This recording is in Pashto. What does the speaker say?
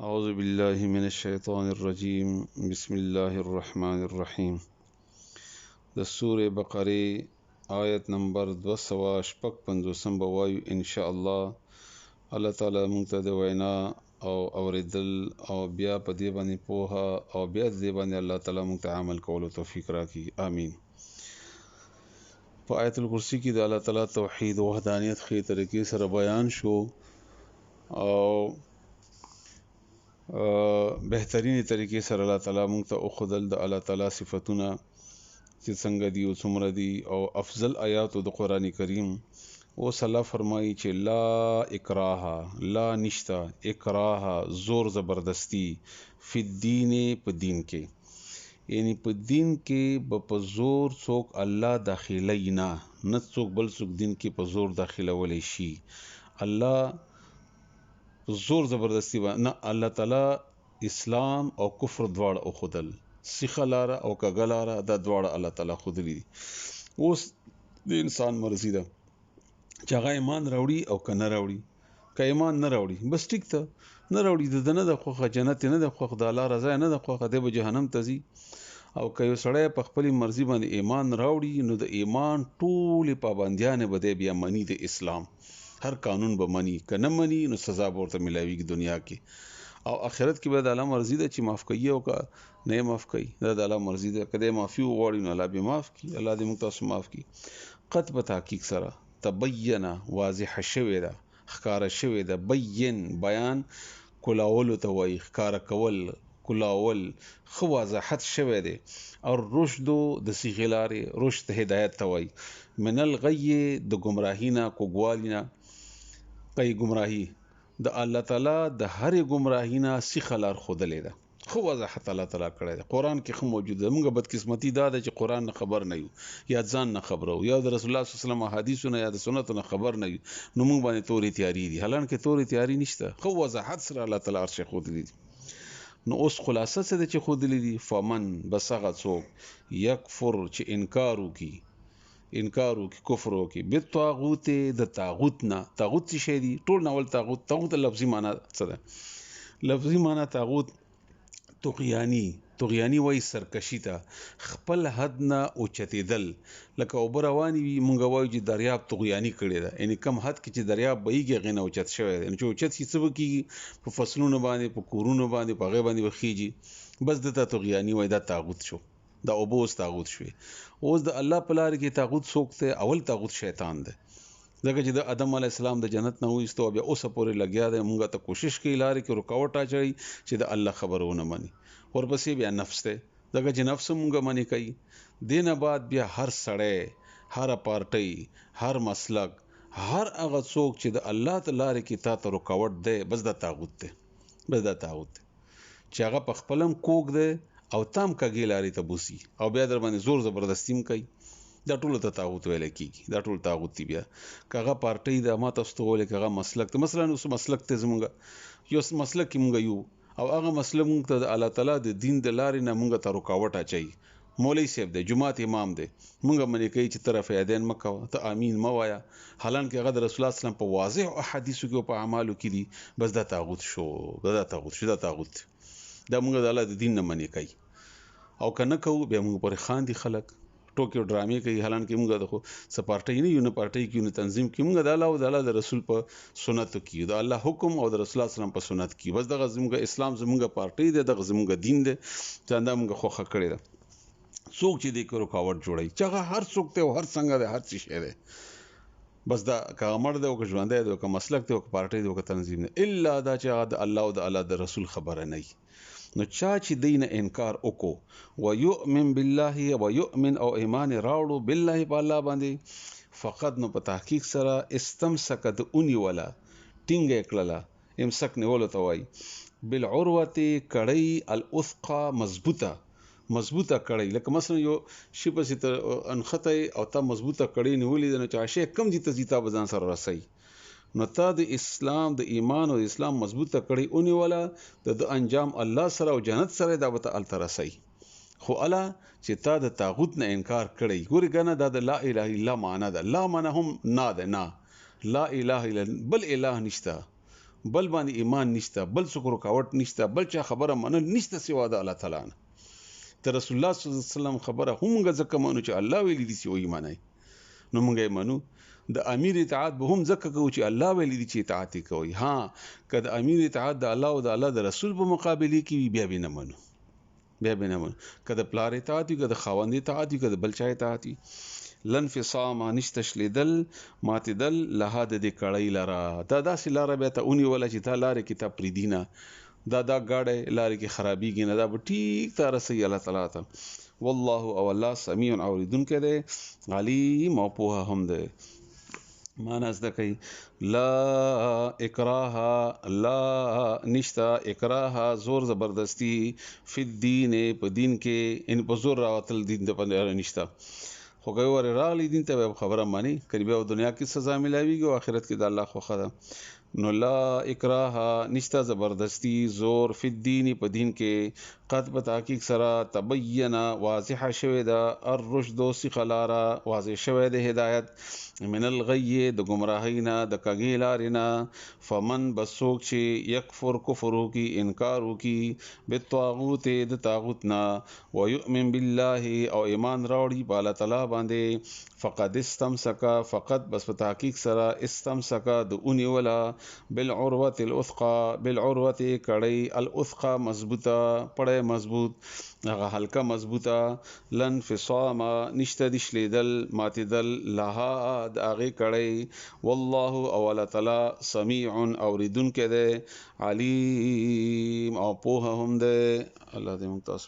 أعوذ بالله من الشيطان الرجيم بسم الله الرحمن الرحيم د سورة بقره آیت نمبر 255 بوایو ان شاء الله. الله تعالی مونږ ته د وینا او اوریدل او بیا په دې باندې پوها او بیا دې باندې الله تعالی مونږ ته عمل کولو توفیق راکړي، آمین. په آیت الکرسی کې د الله تعالی توحید او وحدانیت خې طریقې سره بیان شو او بهترینی طریقې سره الله تعالی مونږ ته او خدل د الله تعالی صفاتونه چې څنګه دي او څومره دي او افضل آیاتو د قران کریم او الله فرمایي چې لا اکراه، لا نشتا اکراه زور زبردستی فی الدین، په دین کې، یعنی په دین کې په زور څوک الله داخلي نه څوک بل څوک دین کې په زور داخله ولې شي. الله زور زبردستی نه، الله تعالی اسلام او کفر دواړه او خدل سیخه لاره او کګلاره د دواړه الله تعالی خودلی. اوس د انسان مرزي ده چې هغه ایمان راوړي او کنه راوړي. که ایمان نه راوړي بس ټیک ته نه راوړي، د نه د خوخه جنت نه د خوخه د الله رضا نه د خوخه د جهنم ته ځي. او که یو سړی په خپل مرزي باندې ایمان راوړي نو د ایمان ټول پابندیان به دی بیا منی د اسلام، هر قانون به منی، کنه منی نو سزا به ورته ملاويږي دنیا کې او آخرت کې به د الله مرزي ده چې معاف کوي او که نه معاف کوي دا د الله مرزي ده. کله معافي وغواړي نو الله به معاف کوي، الله دې موږ تاسو معاف کوي. قط په تحقیق سره تبین واضح شوی ده، ښکارا شوی ده. بین بیان کلاول ته وایي، ښکارا کول، کلاول خو وضاحت شوی دی. او رشد د سیغلارې رشد هدایت ته وایي. من الغی د گمراهینا کوګوالینا، قی گمراهی د الله تعالی د هر گمراهینا سیخلار خودلې ده، خو وضاحت الله تعالی کړی ده. قران کې خو موجود ده. موږ بدقسمتي دا ده چې قران نه خبر نه یو، یا ځان نه خبرو، یا د رسول الله صلی الله علیه وسلم حدیثونه یا د سنتو نه خبر نه یو، نو موږ باندې توري تیاری دي. حالانکه توري تیاری نشته، خو وضاحت سره الله تعالی ارشه خودلې دي. نو اوس خلاصه څه ده چې خودلې دي؟ فمن بسغه څوک یکفر چې انکار وکي کفر وکي بالطاغوت د طاغوت نه. طاغوت څه شی دی؟ ټول ناول طاغوت. طاغوت لفظي معنی څه ده؟ لفظي معنی طاغوت طغیانی وای سرکشی ته، خپل حد نه اوچتېدل. لکه اوبه روانې وي مونږ وایو چې دریاب طغیانی کړی ده، یعنی کم حد کې چې دریاب بهیږي غینه اوچت شوی دی. نو چې اوچت شي څه وکړي؟ په فصلونو باندې، په کورونو باندې، په هغې باندې وخیږي، بس دته طغیانی وای. دا طاغوت شو، دا اوبه اوس طاغوت شوې. اوس د الله په لار کې طاغوت څوک دی؟ اول طاغوت شیطان دی. ځکه چې د آدم علی السلام د جنت نه وایستو بیا اوسه پورې لګیا دی، مونږ ته کوشش کوي لارې کې رکاوټ اچوي چې د الله خبرونه مني. ورپسې بیا نفس دی، ځکه چې نفس مونږ منی کوي. دینه بعد بیا هر سړی، هر پارټي، هر مسلک، هر هغه څوک چې د الله تعالی لارې کې تا ته رکاوټ دی، بس دا طاغوت دی. بس دا طاغوت دی چې هغه په خپلم کوک دی او تام کګی لارې ته بوسي او بیا در باندې زور زبردستیم کوي. دا ټول ته طاغوت ویل کیږي. دا ټول طاغوت دی. بیا کغه پارټي د ما تاسو ته ولې کغه مسلک ته، مثلا اوس مسلک ته زمونږ یو مسلک کې مونږ یو او هغه مسلک مونږ ته د الله تعالی د دین د لارې نه مونږ ته رکاوټ اچي. مولوی صاحب دی، جمعه امام دی، مونږ منې کوي چې طرف یادین مکو ته امین موایا، حالانکه هغه د رسول الله صلی الله علیه وسلم په واضح احادیثو کې او په اعمالو کې دي. بس دا طاغوت شو، دا طاغوت شو، دا طاغوت. دا مونږ د الله د دین نه منې کوي او کنه کوو بیا مونږ پر خاندي خلک ټوکې او ډرامې کوي. حالانکه موږ د خو سپارټي نه یو، نه پارټي کې، نه تنظیم کې، موږ د الله او د الله د رسول په سنت کې، د الله حکم او د رسول الله صلی الله علیه وسلم په سنت کې. بس دغه زموږ اسلام زموږ پارټي دی، دغه زموږ دین دی چې دا موږ خوخه کړی ده. څوک چې دې کو رکاوټ جوړي، چې هغه هر څوک ته او هر څنګه ده، هر څه شی ده، بس دا کامر ده او که ژوند ده او که مسلک ده او که پارټي ده او که تنظیم ده، الا دا چې هغه د الله او د الله د رسول خبره نه وي. نو چا چې دین انکار وکړو و یؤمن بالله و یؤمن او ایمان راوړو بالله په الله باندې، فقط نو په تحقیق سره استمسک د اونی ولا ټینګه کړله، امسک نیولو ته وای، بالعروه کړی الاثقه مضبوطه کړی. لکه مثلا یو شی په ست انخته او تا مضبوطه کړی نیولې نه چا شی کم دي تزیتا بزان سره رسي. نو تا د اسلام د ایمان او اسلام مضبوطه کړی اونې ولا د انجام الله سره او جنت سره دا به ال ترسي. خو الا چې تا د طاغوت نه انکار کړی، ګوري کنه دا د لا اله الا معنا ده. لا معنا هم نه ده، نه لا اله الا بل اله نشته، بل باندې ایمان نشته، بل څوک رکاوټ نشته، بل چا خبره منل نشته سوا د الله تعالی نه. ته رسول الله صلی الله علیه وسلم خبره هم ځکه منو چې الله ویلي دي چې وایي منئ، نو موږ یې منو. د امیر اطاعت به هم ځکه کوو چې الله ویلي دي چې اطاعت یې کوئ. ها که د امیر اطاعت د الله او د الله د رسول په مقابله کې وي بیا به نه منو، بیا به نه منو. که د پلار اطاعت وي، که د خاوند اطاعت وي، که د بل چا اطاعت وي. لانفصام نشته شلیدل ماتېدل لها د دې کړۍ لره. دا داسې لاره بیا ته ونیوله چې تا لارې کې تا پرېږدي نه، دا ګاډی لارې کې خرابېږي نه، دا به ټیک تا رسوي الله تعالی ته. والله او الله سمیع اوریدونکی دی، علیم او پوهه هم دی. معنا زده کوي لا اکراه، لا نشتا اکراه زور زبردستی فی الدین په دین کې، ان په زور راوتل دین د پنځه نشتا. خو که ور راغلی دین ته خبره مانی کړي بیا دنیا کې سزا ملاويږي او آخرت کې د الله خوخه ده. نو لا اکراه نشتا زبردستی زور فی الدین په دین کې، قد په تحقیق سره تبین واضح شوه دا الرشد سخلارا واضح شوه د هدایت من الغی د گمراهینا د کګی لارینا. فمن بسوک چې یکفر کفر کی انکار کی بالطاغوت د طاغوت نا ويؤمن بالله او ایمان راوړي په الله تعالی باندې، فقد استمسک فقط بس په تحقیق سره استمسک د اونی ولا بالعروه الوثقى بالعروه کړي الوثقى مضبوطه پړې مضبوط هغه حلقه مضبوطه. لن فصام نشته د شلیدل ماتیدل لها د هغه کړي. والله او الله تعالی سمیع اوریدونکی دی، علیم او پوهه هم دی. الله دې موږ تاسو